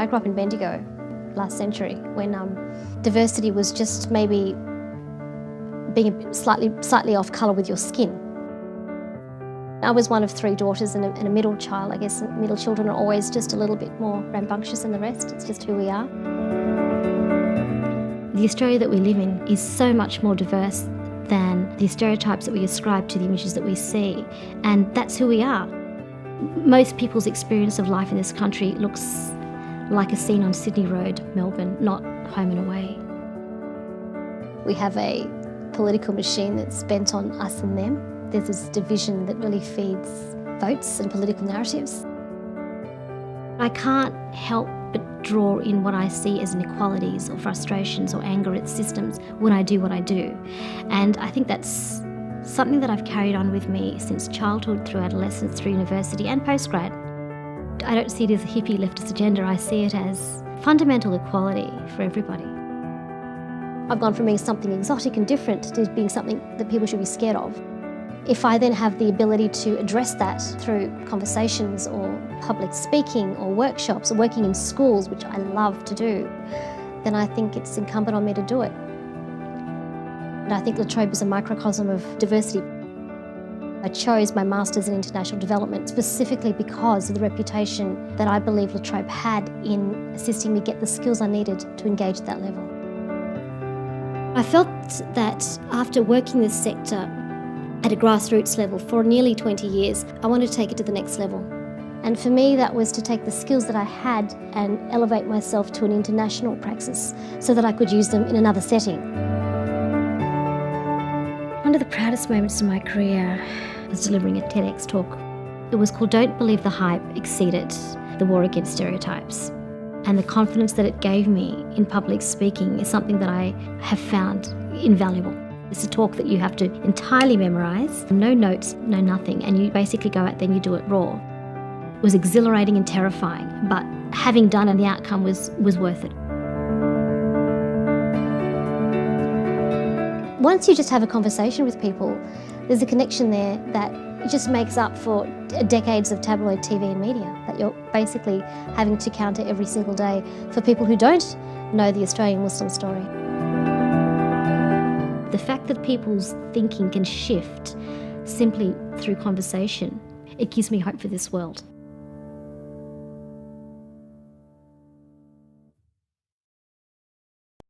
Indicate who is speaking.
Speaker 1: grew up in Bendigo last century when diversity was just maybe being a bit slightly off colour with your skin. I was one of 3 daughters and a middle child. I guess middle children are always just a little bit more rambunctious than the rest. It's just who we are. The Australia that we live in is so much more diverse than the stereotypes that we ascribe to the images that we see, and that's who we are. Most people's experience of life in this country looks like a scene on Sydney Road, Melbourne, not Home and Away. We have a political machine that's bent on us and them. There's this division that really feeds votes and political narratives. I can't help but draw in what I see as inequalities or frustrations or anger at systems when I do what I do. And I think that's something that I've carried on with me since childhood, through adolescence, through university and postgrad. I don't see it as a hippie leftist agenda, I see it as fundamental equality for everybody. I've gone from being something exotic and different to being something that people should be scared of. If I then have the ability to address that through conversations or public speaking or workshops or working in schools, which I love to do, then I think it's incumbent on me to do it. And I think La Trobe is a microcosm of diversity. I chose my Masters in International Development specifically because of the reputation that I believe La Trobe had in assisting me get the skills I needed to engage at that level. I felt that after working this sector at a grassroots level for nearly 20 years, I wanted to take it to the next level. And for me, that was to take the skills that I had and elevate myself to an international praxis so that I could use them in another setting. One of the proudest moments in my career was delivering a TEDx talk. It was called Don't Believe the Hype, Exceeded, the War Against Stereotypes. And the confidence that it gave me in public speaking is something that I have found invaluable. It's a talk that you have to entirely memorise, no notes, no nothing, and you basically go out there and you do it raw. It was exhilarating and terrifying, but having done and the outcome was worth it. Once you just have a conversation with people, there's a connection there that it just makes up for decades of tabloid TV and media that you're basically having to counter every single day for people who don't know the Australian Muslim story. The fact that people's thinking can shift simply through conversation, it gives me hope for this world.